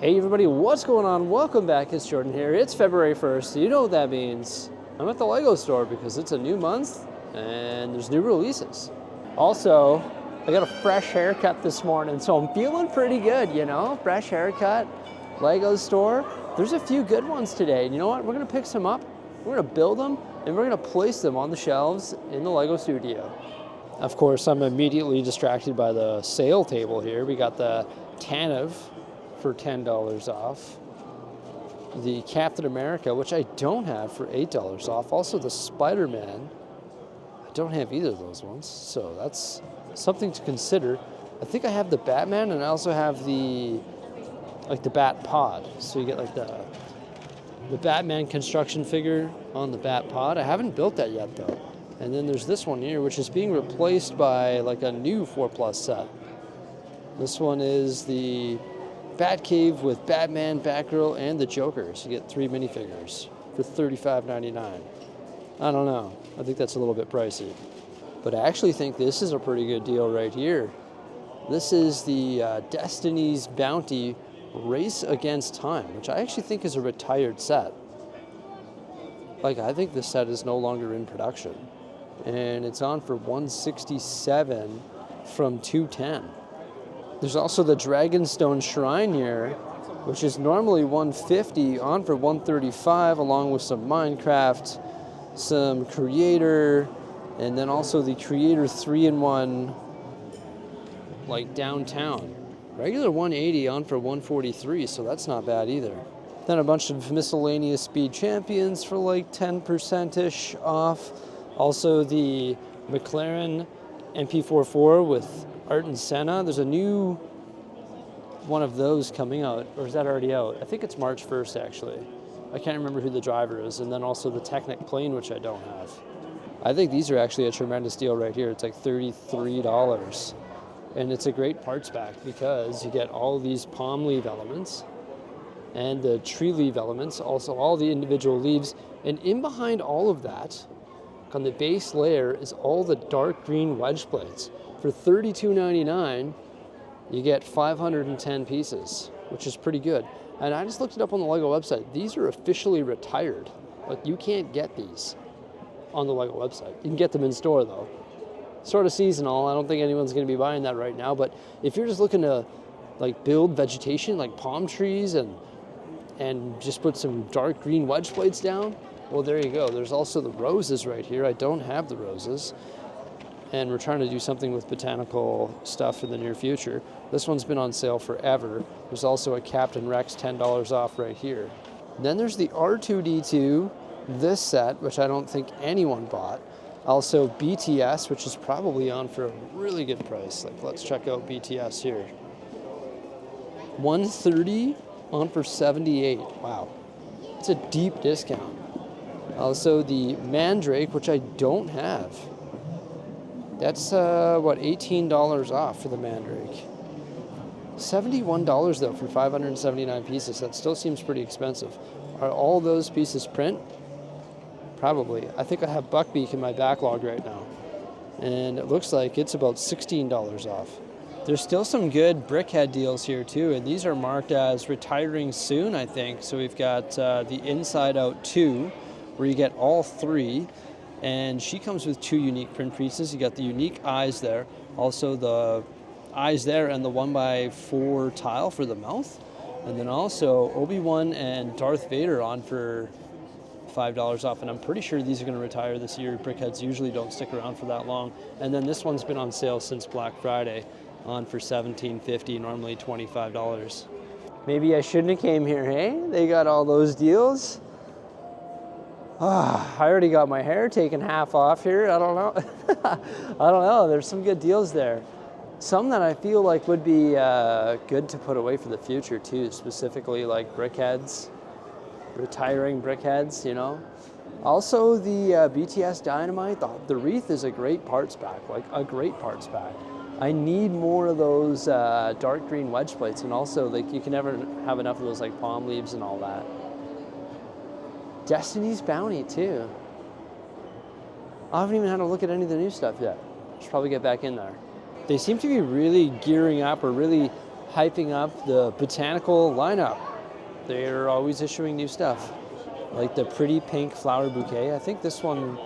Hey everybody, what's going on? Welcome back, it's Jordan here. It's February 1st, you know what that means. I'm at the Lego store because it's a new month and there's new releases. Also, I got a fresh haircut this morning, so I'm feeling pretty good, you know? Fresh haircut, Lego store. There's a few good ones today, and you know what? We're gonna pick some up, we're gonna build them, and we're gonna place them on the shelves in the Lego studio. Of course, I'm immediately distracted by the sale table here. We got the Tanev for $10 off. The Captain America, which I don't have, for $8 off. Also the Spider-Man. I don't have either of those ones, so that's something to consider. I think I have the Batman, and I also have the Bat Pod. So you get like the Batman construction figure on the Bat Pod. I haven't built that yet though. And then there's this one here, which is being replaced by like a new 4+ set. This one is the Batcave with Batman, Batgirl, and the Joker. So you get 3 minifigures for $35.99. I don't know. I think that's a little bit pricey. But I actually think this is a pretty good deal right here. This is the Destiny's Bounty Race Against Time, which I actually think is a retired set. Like, I think this set is no longer in production. And it's on for $167 from $210. There's also the Dragonstone Shrine here, which is normally $150, on for $135, along with some Minecraft, some Creator, and then also the Creator 3-in-1, like downtown. Regular $180, on for $143, so that's not bad either. Then a bunch of miscellaneous Speed Champions for like 10%-ish off. Also the McLaren MP44 with Art and Senna. There's a new one of those coming out, or is that already out? I think it's March 1st actually. I can't remember who the driver is. And then also the Technic Plane, which I don't have. I think these are actually a tremendous deal right here. It's like $33. And it's a great parts pack because you get all these palm leaf elements and the tree leaf elements, also all the individual leaves. And in behind all of that, on the base layer, is all the dark green wedge plates. For $32.99, you get 510 pieces, which is pretty good. And I just looked it up on the Lego website. These are officially retired. Like, you can't get these on the Lego website. You can get them in store though. Sort of seasonal. I don't think anyone's going to be buying that right now. But if you're just looking to like build vegetation, like palm trees, and just put some dark green wedge plates down, well, there you go. There's also the roses right here. I don't have the roses. And we're trying to do something with botanical stuff in the near future. This one's been on sale forever. There's also a Captain Rex $10 off right here. Then there's the R2-D2, this set, which I don't think anyone bought. Also BTS, which is probably on for a really good price. Like, let's check out BTS here. $130, on for $78. Wow, it's a deep discount. Also the Mandrake, which I don't have. That's, $18 off for the Mandrake. $71 though for 579 pieces. That still seems pretty expensive. Are all those pieces print? Probably. I think I have Buckbeak in my backlog right now. And it looks like it's about $16 off. There's still some good BrickHead deals here too, and these are marked as retiring soon, I think. So we've got the Inside Out 2, where you get all 3. And she comes with 2 unique print pieces. You got the unique eyes there, also the eyes there, and the 1x4 tile for the mouth. And then also Obi-Wan and Darth Vader on for $5 off. And I'm pretty sure these are going to retire this year. BrickHeadz usually don't stick around for that long. And then this one's been on sale since Black Friday, on for $17.50, normally $25. Maybe I shouldn't have came here, hey? They got all those deals. I already got my hair taken half off here. I don't know. I don't know. There's some good deals there. Some that I feel like would be good to put away for the future too, specifically like BrickHeadz, retiring BrickHeadz, you know. Also the BTS Dynamite, the wreath is a great parts pack, like a great parts pack. I need more of those dark green wedge plates, and also like you can never have enough of those like palm leaves and all that. Destiny's Bounty too. I haven't even had a look at any of the new stuff yet. Should probably get back in there. They seem to be really gearing up or really hyping up the botanical lineup. They're always issuing new stuff, like the pretty pink flower bouquet. I think this one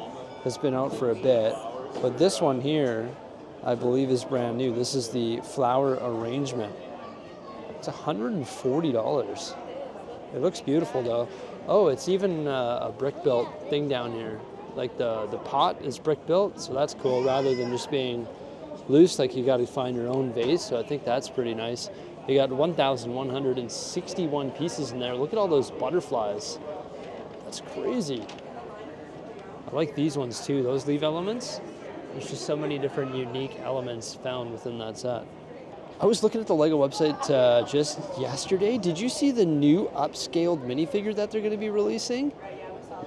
has been out for a bit, but this one here, I believe, is brand new. This is the flower arrangement. It's $140. It looks beautiful though. Oh, it's even a brick built thing down here. Like the pot is brick built, so that's cool, rather than just being loose, like you got to find your own vase. So I think that's pretty nice. You got 1,161 pieces in there. Look at all those butterflies. That's crazy. I like these ones too, those leaf elements. There's just so many different unique elements found within that set. I was looking at the LEGO website just yesterday. Did you see the new upscaled minifigure that they're going to be releasing?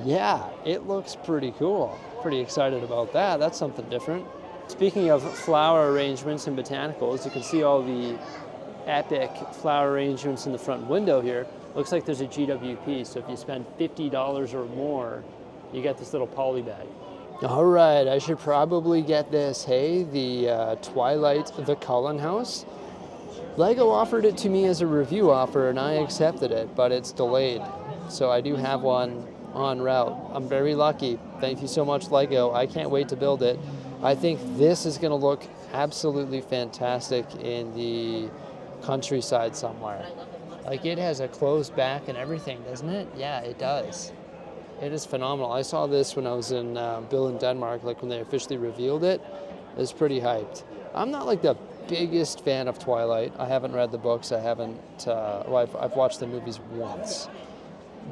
Yeah, it looks pretty cool. Pretty excited about that. That's something different. Speaking of flower arrangements and botanicals, you can see all the epic flower arrangements in the front window here. Looks like there's a GWP, so if you spend $50 or more, you get this little poly bag. All right, I should probably get this. Hey, the Twilight, the Cullen House. LEGO offered it to me as a review offer, and I accepted it, but it's delayed. So I do have one en route. I'm very lucky. Thank you so much, LEGO. I can't wait to build it. I think this is going to look absolutely fantastic in the countryside somewhere. Like, it has a closed back and everything, doesn't it? Yeah, it does. It is phenomenal. I saw this when I was in Bill in Denmark, like when they officially revealed it. It was pretty hyped. I'm not like the biggest fan of Twilight. I haven't read the books. I haven't, I've watched the movies once.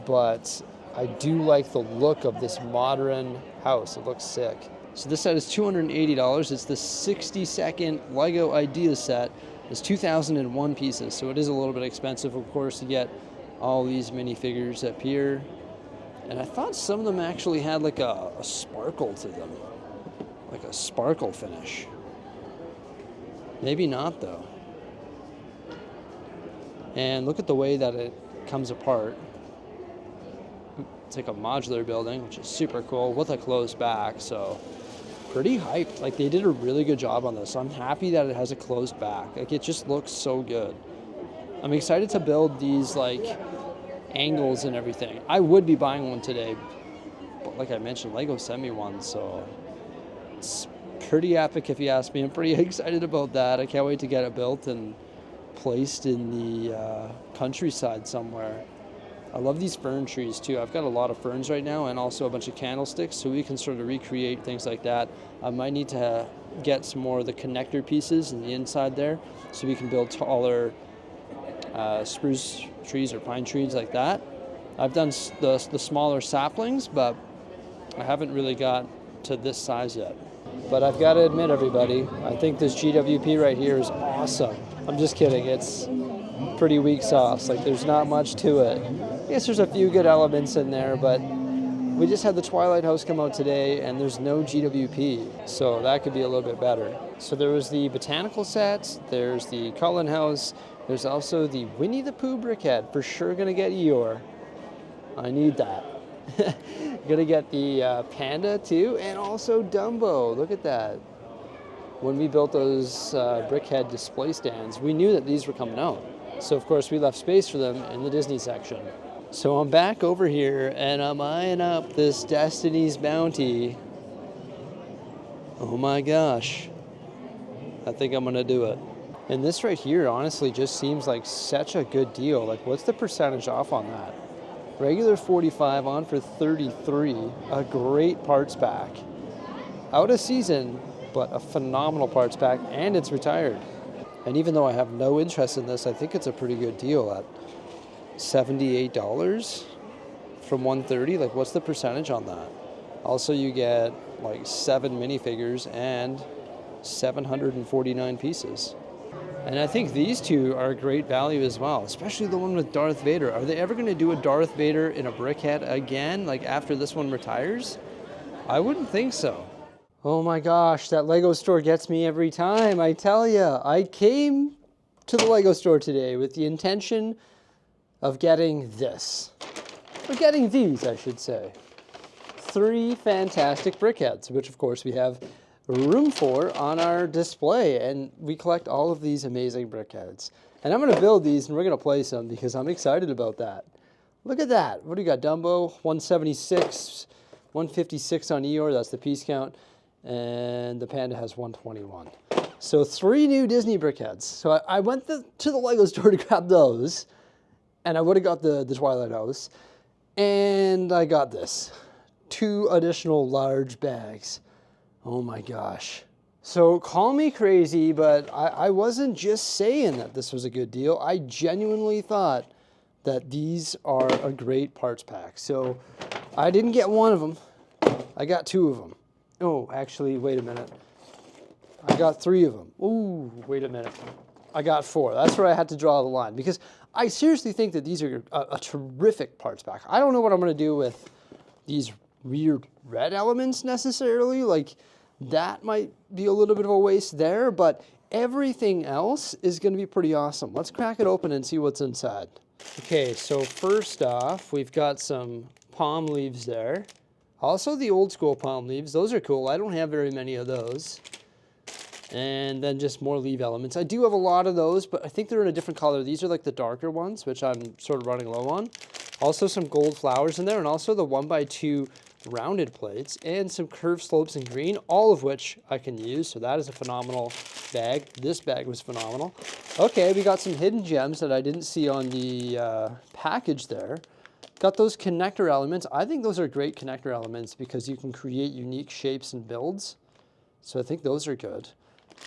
But I do like the look of this modern house. It looks sick. So this set is $280. It's the 60-second LEGO Idea set. It's 2,001 pieces, so it is a little bit expensive, of course, to get all these minifigures up here. And I thought some of them actually had like a sparkle to them, like a sparkle finish. Maybe not though. And look at the way that it comes apart. It's like a modular building, which is super cool with a closed back, so pretty hyped. Like, they did a really good job on this. I'm happy that it has a closed back. Like, it just looks so good. I'm excited to build these like angles and everything. I would be buying one today, but like I mentioned, LEGO sent me one, so it's pretty epic if you ask me. I'm pretty excited about that. I can't wait to get it built and placed in the countryside somewhere. I love these fern trees too. I've got a lot of ferns right now and also a bunch of candlesticks, so we can sort of recreate things like that. I might need to get some more of the connector pieces in the inside there so we can build taller spruce trees or pine trees like that. I've done the smaller saplings, but I haven't really got to this size yet. But I've got to admit, everybody, I think this GWP right here is awesome. I'm just kidding. It's pretty weak sauce. Like, there's not much to it. I guess there's a few good elements in there, but we just had the Twilight House come out today, and there's no GWP, so that could be a little bit better. So there was the botanical sets, there's the Cullen House, there's also the Winnie the Pooh BrickHead. For sure gonna get Eeyore. I need that. Gonna get the panda too, and also Dumbo. Look at that. When we built those BrickHead display stands, we knew that these were coming out. So of course we left space for them in the Disney section. So I'm back over here and I'm eyeing up this Destiny's Bounty. Oh my gosh. I think I'm gonna do it. And this right here honestly just seems like such a good deal. Like, what's the percentage off on that? Regular 45 on for 33. A great parts pack. Out of season, but a phenomenal parts pack, and it's retired. And even though I have no interest in this, I think it's a pretty good deal at $78 from 130. Like, what's the percentage on that? Also, you get like 7 minifigures and 749 pieces. And I think these two are a great value as well, especially the one with Darth Vader. Are they ever going to do a Darth Vader in a BrickHead again, like after this one retires? I wouldn't think so. Oh my gosh, that LEGO store gets me every time, I tell ya. I came to the LEGO store today with the intention of getting this. Or getting these, I should say. 3 fantastic BrickHeads, which of course we have room for on our display. And we collect all of these amazing BrickHeadz. And I'm going to build these and we're going to play some because I'm excited about that. Look at that. What do you got? Dumbo, 176, 156 on Eeyore. That's the piece count. And the Panda has 121. So 3 new Disney BrickHeadz. So I went to the Lego store to grab those. And I would have got the Twilight house. And I got this. 2 additional large bags. Oh my gosh. So call me crazy, but I wasn't just saying that this was a good deal. I genuinely thought that these are a great parts pack. So I didn't get 1 of them. I got 2 of them. Oh, actually, wait a minute. I got 3 of them. Ooh, wait a minute. I got 4. That's where I had to draw the line because I seriously think that these are a terrific parts pack. I don't know what I'm going to do with these weird red elements necessarily. Like that might be a little bit of a waste there, but everything else is going to be pretty awesome. Let's crack it open and see what's inside. Okay, so first off, we've got some palm leaves there. Also the old school palm leaves. Those are cool. I don't have very many of those. And then just more leaf elements. I do have a lot of those, but I think they're in a different color. These are like the darker ones, which I'm sort of running low on. Also some gold flowers in there, and also the 1x2 rounded plates, and some curved slopes in green, all of which I can use. So that is a phenomenal bag. This bag was phenomenal. Okay, we got some hidden gems that I didn't see on the package there. Got those connector elements. I think those are great connector elements because you can create unique shapes and builds. So I think those are good.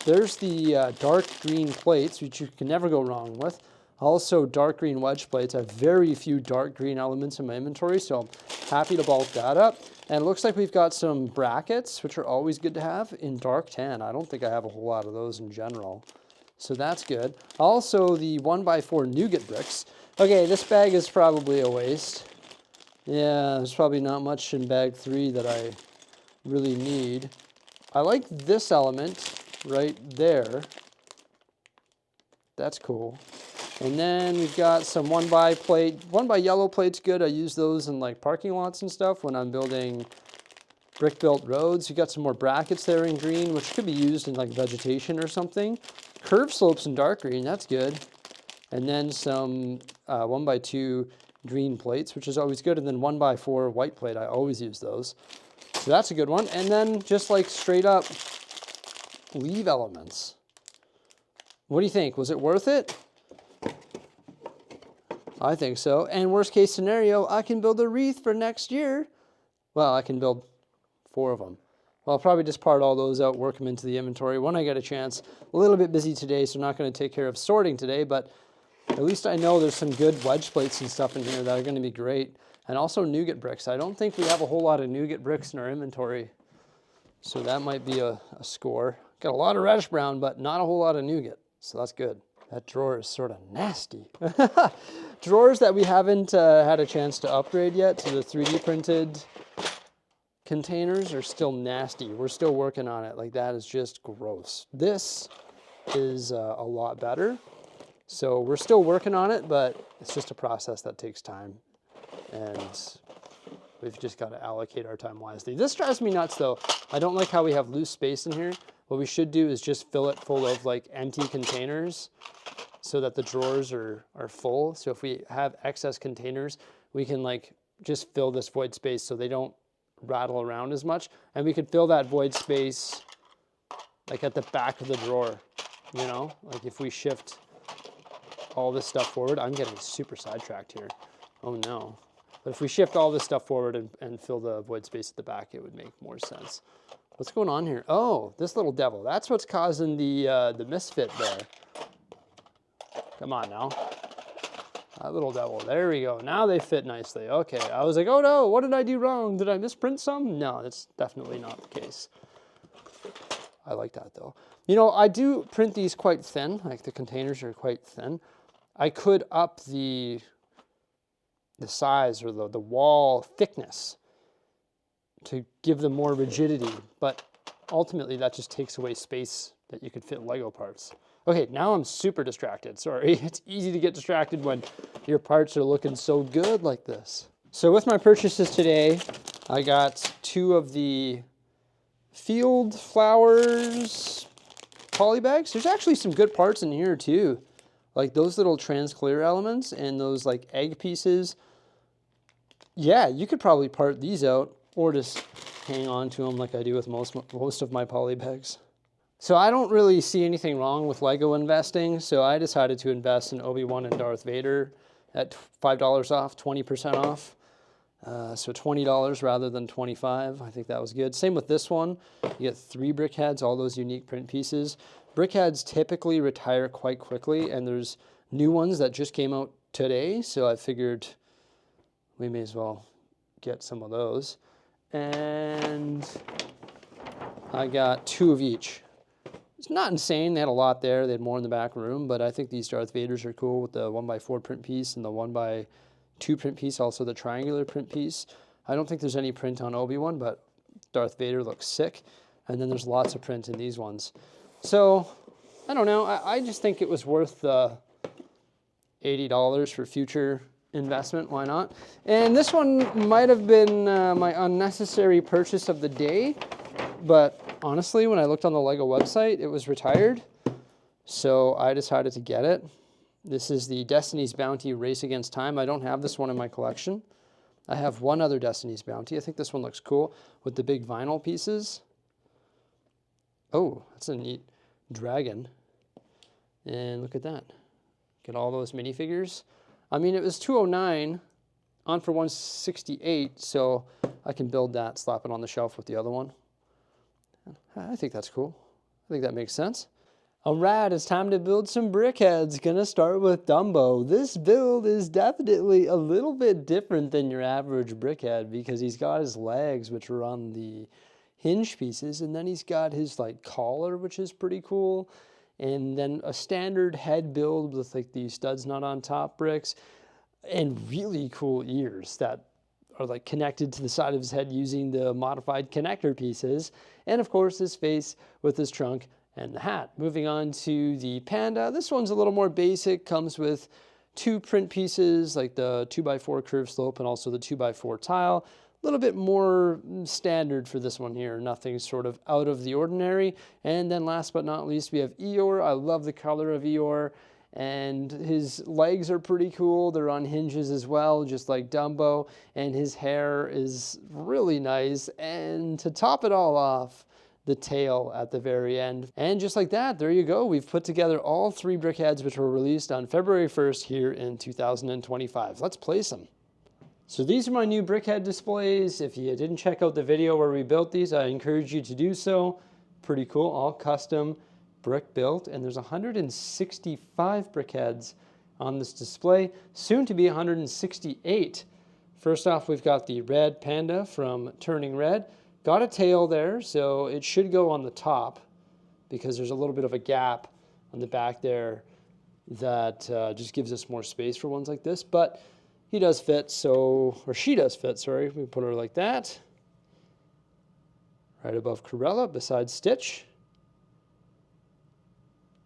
There's the dark green plates, which you can never go wrong with. Also dark green wedge plates. I have very few dark green elements in my inventory, so I'm happy to bulk that up. And it looks like we've got some brackets, which are always good to have, in dark tan. I don't think I have a whole lot of those in general. So that's good. Also the 1x4 nougat bricks. Okay, this bag is probably a waste. Yeah, there's probably not much in bag 3 that I really need. I like this element right there. That's cool. And then we've got some 1x plate. 1x yellow plate's good. I use those in like parking lots and stuff when I'm building brick built roads. You got some more brackets there in green, which could be used in like vegetation or something. Curved slopes in dark green, that's good. And then some 1x2 green plates, which is always good. And then 1x4 white plate, I always use those. So that's a good one. And then just like straight up leaf elements. What do you think? Was it worth it? I think so. And worst case scenario, I can build a wreath for next year. Well, I can build 4 of them. Well, I'll probably just part all those out, work them into the inventory when I get a chance. A little bit busy today, so I'm not going to take care of sorting today, but at least I know there's some good wedge plates and stuff in here that are going to be great. And also nougat bricks. I don't think we have a whole lot of nougat bricks in our inventory, so that might be a score. Got a lot of reddish brown, but not a whole lot of nougat, so that's good. That drawer is sort of nasty. Drawers that we haven't had a chance to upgrade yet to the 3D printed containers are still nasty. We're still working on it. Like, that is just gross. This is a lot better. So we're still working on it, but it's just a process that takes time. And we've just got to allocate our time wisely. This drives me nuts though. I don't like how we have loose space in here. What we should do is just fill it full of like empty containers so that the drawers are full. So if we have excess containers, we can like just fill this void space so they don't rattle around as much. And we could fill that void space like at the back of the drawer, you know, like if we shift all this stuff forward. I'm getting super sidetracked here. Oh no. But if we shift all this stuff forward and fill the void space at the back, it would make more sense. What's going on here? Oh, this little devil. That's what's causing the misfit there. Come on now. That little devil. There we go. Now they fit nicely. Okay. I was like, oh no, what did I do wrong? Did I misprint some? No, that's definitely not the case. I like that though. You know, I do print these quite thin. Like the containers are quite thin. I could up the size or the wall thickness to give them more rigidity, but ultimately that just takes away space that you could fit Lego parts. Okay, now I'm super distracted, sorry. It's easy to get distracted when your parts are looking so good like this. So with my purchases today, I got 2 of the Field Flowers poly bags. There's actually some good parts in here too. Like those little trans clear elements and those like egg pieces. Yeah, you could probably part these out or just hang on to them like I do with most of my poly bags. So I don't really see anything wrong with Lego investing, so I decided to invest in Obi-Wan and Darth Vader at $5 off, 20% off. So $20 rather than $25. I think that was good. Same with this one. You get 3 BrickHeadz, all those unique print pieces. BrickHeadz typically retire quite quickly, and there's new ones that just came out today, so I figured we may as well get some of those. And I got 2 of each. It's not insane. They had a lot there. They had more in the back room, but I think these Darth Vaders are cool with the 1x4 print piece and the 1x2 print piece, also the triangular print piece. I don't think there's any print on Obi-Wan, but Darth Vader looks sick. And then there's lots of print in these ones. So, I don't know. I just think it was worth the $80 for future investment. Why not? And this one might have been my unnecessary purchase of the day, but honestly, when I looked on the Lego website, it was retired, so I decided to get it. This is the Destiny's Bounty Race Against Time. I don't have this one in my collection. I have one other Destiny's Bounty. I think this one looks cool with the big vinyl pieces. Oh, that's a neat dragon. And look at that. Get all those minifigures. I mean, it was $209 on for $168, so I can build that, slap it on the shelf with the other one. I think that's cool. I think that makes sense. All right, it's time to build some BrickHeadz. Gonna start with Dumbo. This build is definitely a little bit different than your average BrickHead because he's got his legs, which are on the hinge pieces, and then he's got his like collar, which is pretty cool, and then a standard head build with like these studs not on top bricks, and really cool ears that are like connected to the side of his head using the modified connector pieces, and of course his face with his trunk and the hat. Moving on to the panda, this one's a little more basic, comes with 2 print pieces like the 2x4 curved slope and also the 2x4 tile. A little bit more standard for this one here, nothing sort of out of the ordinary. And then last but not least, we have Eeyore. I love the color of Eeyore. And his legs are pretty cool. They're on hinges as well, just like Dumbo. And his hair is really nice. And to top it all off, the tail at the very end. And just like that, there you go. We've put together all 3 BrickHeadz, which were released on February 1st here in 2025. Let's place them. So these are my new BrickHead displays. If you didn't check out the video where we built these, I encourage you to do so. Pretty cool, all custom brick built, and there's 165 BrickHeadz on this display, soon to be 168. First off, we've got the red panda from Turning Red. Got a tail there, so it should go on the top because there's a little bit of a gap on the back there that just gives us more space for ones like this, but he does fit, so, or she does fit, sorry. We put her like that. Right above Cruella, beside Stitch.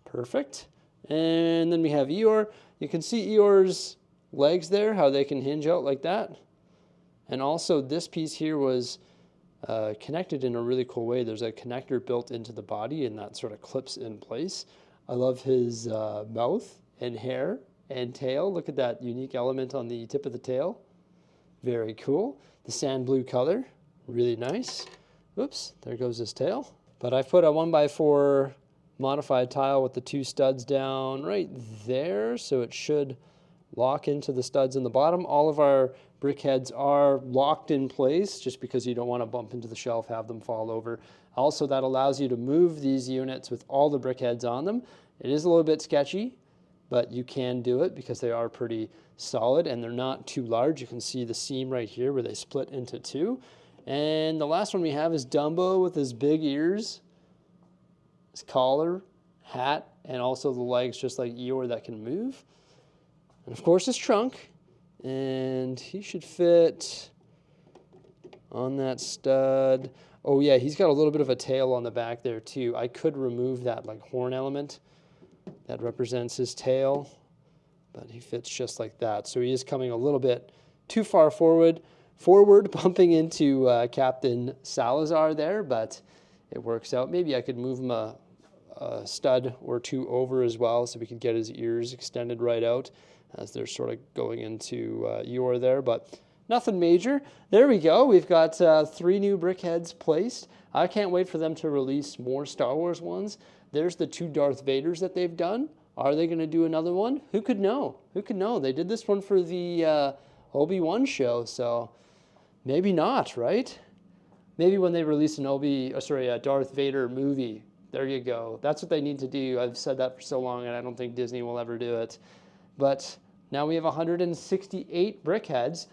Perfect. And then we have Eeyore. You can see Eeyore's legs there, how they can hinge out like that. And also this piece here was connected in a really cool way. There's a connector built into the body and that sort of clips in place. I love his mouth and hair and tail. Look at that unique element on the tip of the tail. Very cool. The sand blue color, really nice. Oops, there goes his tail. But I've put a 1x4 modified tile with the 2 studs down right there, so it should lock into the studs in the bottom. All of our BrickHeadz are locked in place just because you don't want to bump into the shelf, have them fall over. Also, that allows you to move these units with all the BrickHeadz on them. It is a little bit sketchy, but you can do it because they are pretty solid and they're not too large. You can see the seam right here where they split into 2. And the last one we have is Dumbo with his big ears, his collar, hat, and also the legs just like Eeyore that can move. And of course his trunk, and he should fit on that stud. Oh yeah, he's got a little bit of a tail on the back there too. I could remove that like horn element that represents his tail, but he fits just like that. So he is coming a little bit too far forward, bumping into Captain Salazar there, but it works out. Maybe I could move him a stud or two over as well, so we could get his ears extended right out as they're sort of going into Eeyore there, but nothing major. There we go. We've got 3 new BrickHeadz placed. I can't wait for them to release more Star Wars ones. There's the 2 Darth Vaders that they've done. Are they going to do another one? Who could know? Who could know? They did this one for the Obi-Wan show, so maybe not, right? Maybe when they release an Darth Vader movie. There you go. That's what they need to do. I've said that for so long, and I don't think Disney will ever do it. But now we have 168 BrickHeadz.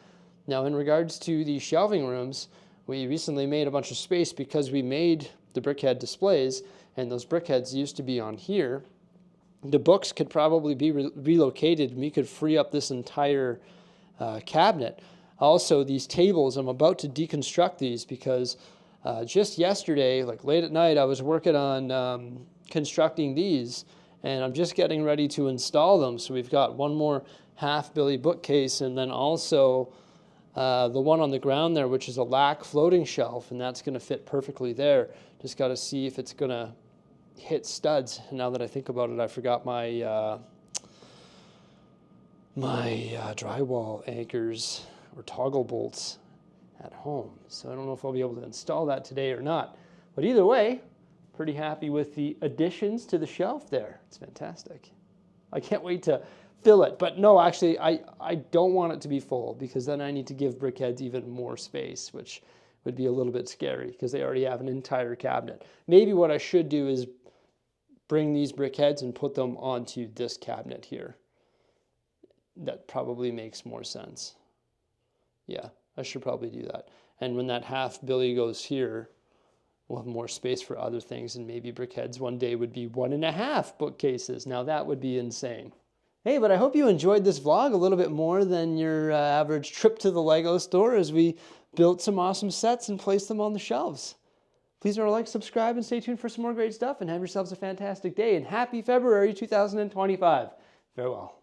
Now, in regards to the shelving rooms, we recently made a bunch of space because we made the BrickHead displays, and those BrickHeadz used to be on here. The books could probably be relocated, and we could free up this entire cabinet. Also, these tables, I'm about to deconstruct these because just yesterday, like late at night, I was working on constructing these, and I'm just getting ready to install them. So we've got one more half Billy bookcase, and then also the one on the ground there, which is a lac floating shelf, and that's going to fit perfectly there. Just got to see if it's going to hit studs. Now that I think about it, I forgot my drywall anchors or toggle bolts at home. So I don't know if I'll be able to install that today or not. But either way, pretty happy with the additions to the shelf there. It's fantastic. I can't wait to fill it. But no, actually, I don't want it to be full because then I need to give BrickHeadz even more space, which would be a little bit scary because they already have an entire cabinet. Maybe what I should do is bring these BrickHeadz and put them onto this cabinet here. That probably makes more sense. Yeah, I should probably do that. And when that half Billy goes here, we'll have more space for other things, and maybe BrickHeadz one day would be 1.5 bookcases. Now that would be insane. Hey, but I hope you enjoyed this vlog a little bit more than your average trip to the Lego store as we built some awesome sets and placed them on the shelves. Please remember to like, subscribe, and stay tuned for some more great stuff, and have yourselves a fantastic day, and happy February 2025. Farewell.